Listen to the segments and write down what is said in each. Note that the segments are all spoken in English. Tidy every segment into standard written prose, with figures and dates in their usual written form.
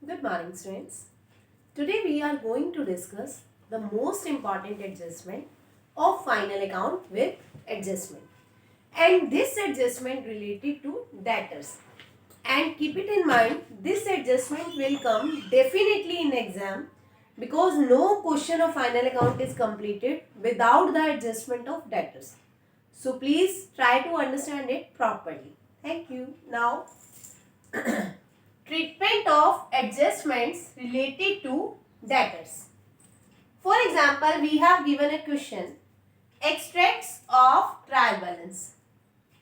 Good morning, students. Today we are going to discuss the most important adjustment of final account with adjustment. And this adjustment related to debtors. And keep it in mind, this adjustment will come definitely in exam because no question of final account is completed without the adjustment of debtors. So please try to understand it properly. Thank you. Now, treatment of adjustments related to debtors. For example, we have given a question, extracts of trial balance.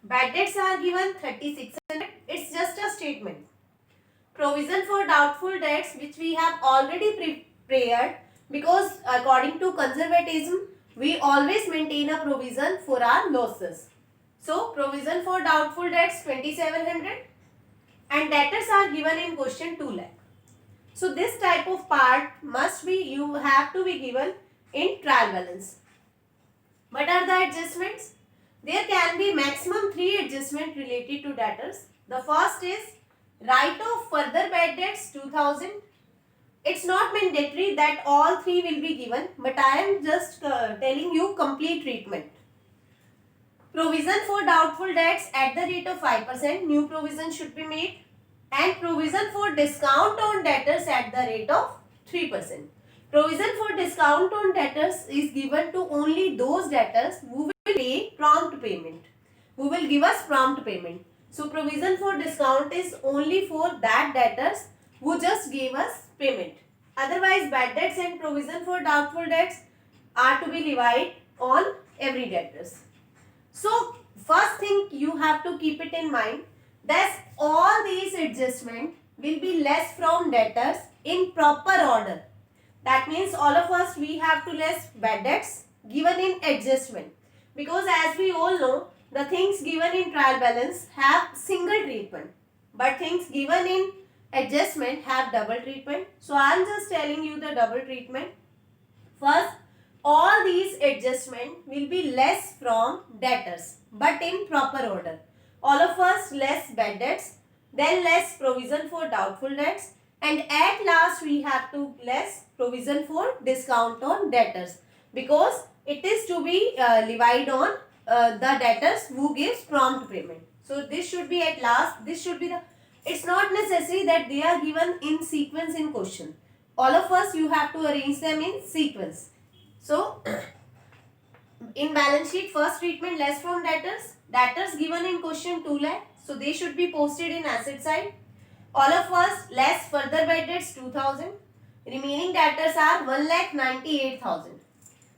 Bad debts are given 3600. It's just a statement. Provision for doubtful debts, which we have already prepared, because according to conservatism, we always maintain a provision for our losses. So, provision for doubtful debts 2700 and debtors are given in question 2 lakh. So this type of part must be, you have to be given in trial balance. What are the adjustments? There can be maximum 3 adjustments related to debtors. The first is write off further bad debts 2000. It's not mandatory that all 3 will be given, but I am just telling you complete treatment. Provision for doubtful debts at the rate of 5%, new provision should be made, and provision for discount on debtors at the rate of 3%. Provision for discount on debtors is given to only those debtors who will pay prompt payment, who will give us prompt payment. So provision for discount is only for that debtors who just gave us payment. Otherwise, bad debts and provision for doubtful debts are to be levied on every debtors. So first thing you have to keep it in mind that all these adjustments will be less from debtors in proper order. That means all of us, we have to less bad debts given in adjustment, because as we all know, the things given in trial balance have single treatment, but things given in adjustment have double treatment. So I am just telling you the double treatment. First, all these adjustments will be less from debtors, but in proper order. All of us less bad debts, then less provision for doubtful debts, and at last we have to less provision for discount on debtors, because it is to be levied on the debtors who gives prompt payment. So this should be at last, this should be the, it's not necessary that they are given in sequence in question. All of us, you have to arrange them in sequence. So, in balance sheet, first treatment less from debtors. Debtors given in question 2 lakh. So, they should be posted in asset side. All of us less further bad debts 2000. Remaining debtors are 1,98,000.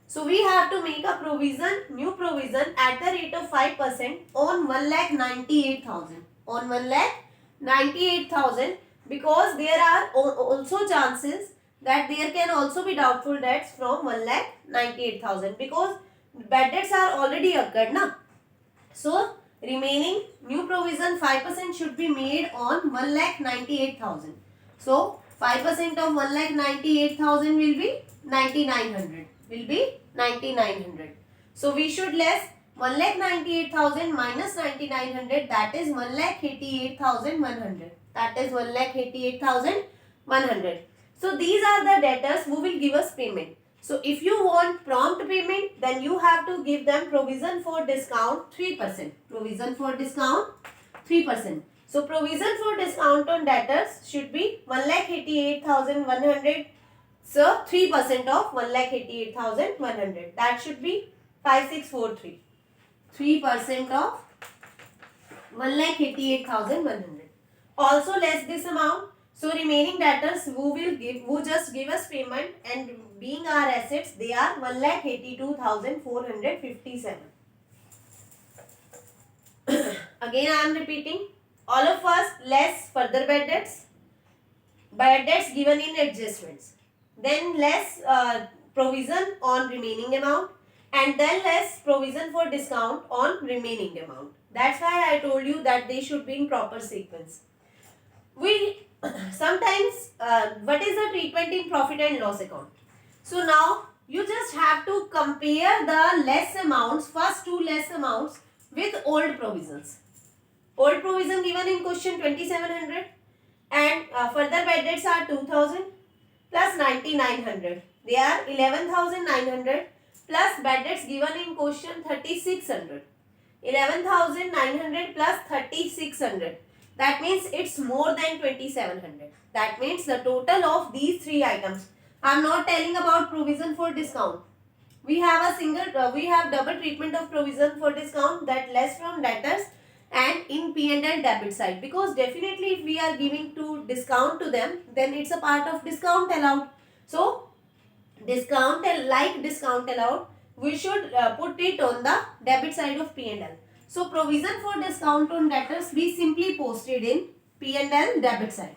So, we have to make a provision, new provision at the rate of 5% on 1,98,000. On 1,98,000, because there are also chances that there can also be doubtful debts from 1,98,000, because bad debts are already occurred na. So remaining new provision 5% should be made on 1,98,000. So 5% of 1,98,000 will be 9,900. Will be 9,900. So we should less 1,98,000 minus 9,900, that is 1,88,100. That is 1,88,100. So these are the debtors who will give us payment. So if you want prompt payment, then you have to give them provision for discount 3%. Provision for discount 3%. So provision for discount on debtors should be 1,88,100. So 3% of 1,88,100. That should be 5643. 3% of 1,88,100. Also less this amount. So remaining debtors who just give us payment and being our assets, they are 1,82,457. Again I am repeating, all of us less further bad debts given in adjustments, then less provision on remaining amount, and then less provision for discount on remaining amount. That's why I told you that they should be in proper sequence. We sometimes, what is the treatment in profit and loss account? So now you just have to compare the less amounts, first two less amounts, with old provisions. Old provision given in question 2700 and further bad debts are 2000 plus 9900. They are 11900 plus bad debts given in question 3600. 11,900 plus 3,600. That means it's more than 2,700. That means the total of these three items. I am not telling about provision for discount. We have we have double treatment of provision for discount, that less from debtors and in P&L debit side, because definitely if we are giving to discount to them, then it's a part of discount allowed. So discount allowed, we should put it on the debit side of P&L. So provision for discount on debtors we simply posted in P&L debit side.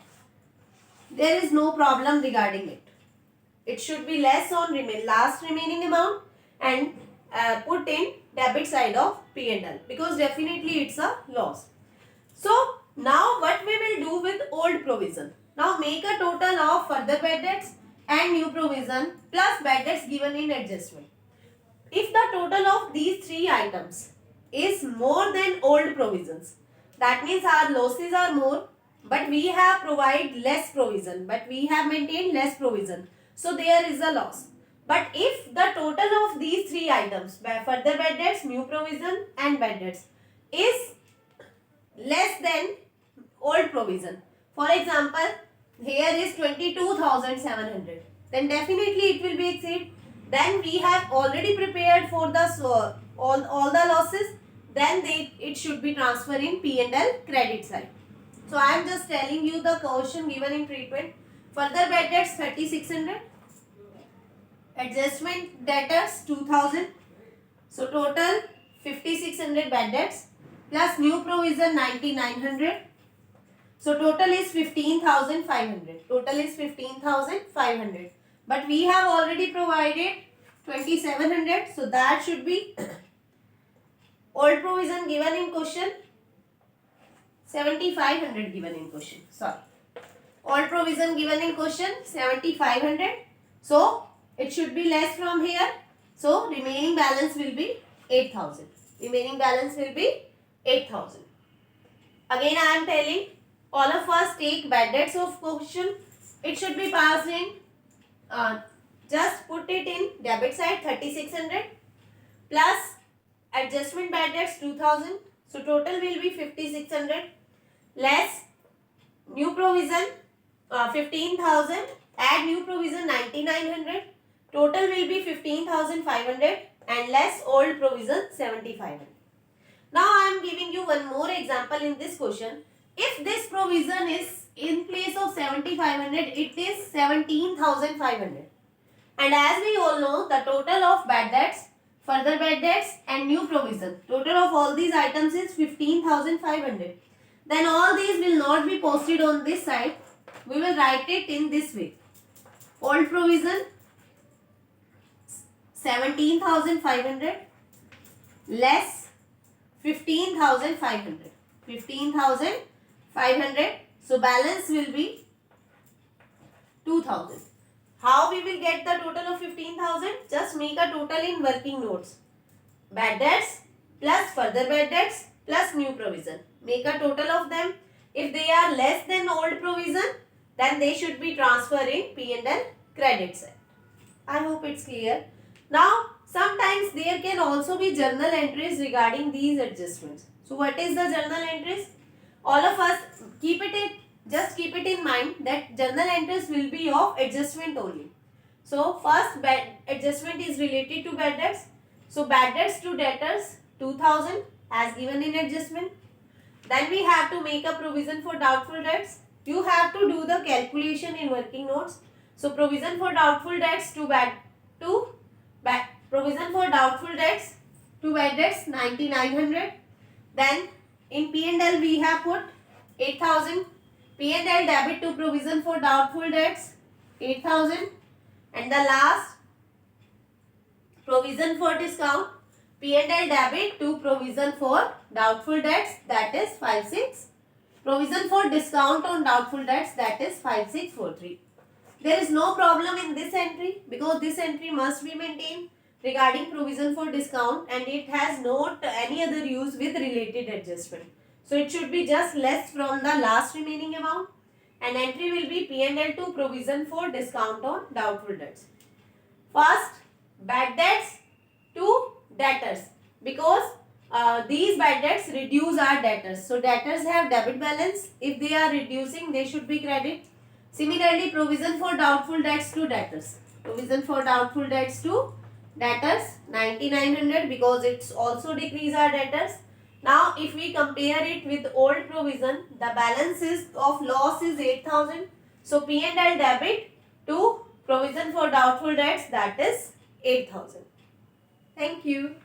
There is no problem regarding it. It should be less on last remaining amount and put in debit side of P&L, because definitely it's a loss. So now what we will do with old provision? Now make a total of further bad debts and new provision plus bad debts given in adjustment. If the total of these three items is more than old provisions, that means our losses are more, but we have provided less provision, but we have maintained less provision. So there is a loss. But if the total of these three items, further bad debts, new provision and bad debts, is less than old provision, for example, here is 22,700, then definitely it will be exceed. Then we have already prepared for the all the losses, then it should be transferred in P&L credit side. So I am just telling you the question given in treatment. Further bad debts 3,600, adjustment debtors 2,000. So total 5,600 bad debts plus new provision 9,900. So total is 15,500. Total is 15,500. But we have already provided 2,700. So that should be old provision given in question 7,500 given in question. Sorry. Old provision given in question 7,500. So it should be less from here. So remaining balance will be 8,000. Remaining balance will be 8,000. Again I am telling, all of us take bad debts of question. It should be passed in, just put it in debit side 3,600 plus adjustment bad debts 2,000. So total will be 5,600 less new provision 15,000, add new provision 9,900. Total will be 15,500 and less old provision 7,500. Now I am giving you one more example in this question. If this provision is in place of 7,500, it is 17,500. And as we all know, the total of bad debts, further bad debts and new provision, total of all these items is 15,500. Then all these will not be posted on this side. We will write it in this way. Old provision 17,500 less 15,500. 15,500. So balance will be 2,000. How we will get the total of 15,000? Just make a total in working notes. Bad debts plus further bad debts plus new provision. Make a total of them. If they are less than old provision, then they should be transferred in P&L credit side. I hope it's clear. Now, sometimes there can also be journal entries regarding these adjustments. So, what is the journal entries? All of us just keep it in mind that journal entries will be of adjustment only. So, first bad adjustment is related to bad debts. So, bad debts to debtors 2,000 as given in adjustment. Then we have to make a provision for doubtful debts. You have to do the calculation in working notes. So, provision for doubtful debts provision for doubtful debts to bad debts 9,900. Then in P&L we have put 8,000. P&L debit to provision for doubtful debts 8,000. And the last provision for discount, P&L debit to provision for doubtful debts, that is 56. Provision for discount on doubtful debts, that is 5643. There is no problem in this entry because this entry must be maintained regarding provision for discount and it has not any other use with related adjustment. So it should be just less from the last remaining amount. and entry will be P&L to provision for discount on doubtful debts. First, bad debts to debtors, because these bad debts reduce our debtors. So debtors have debit balance. If they are reducing, they should be credit. Similarly, provision for doubtful debts to debtors. Provision for doubtful debts to debtors 9900, because it's also decrease our debtors. Now, if we compare it with old provision, the balance is of loss is 8000. So P&L debit to provision for doubtful debts, that is 8000. Thank you.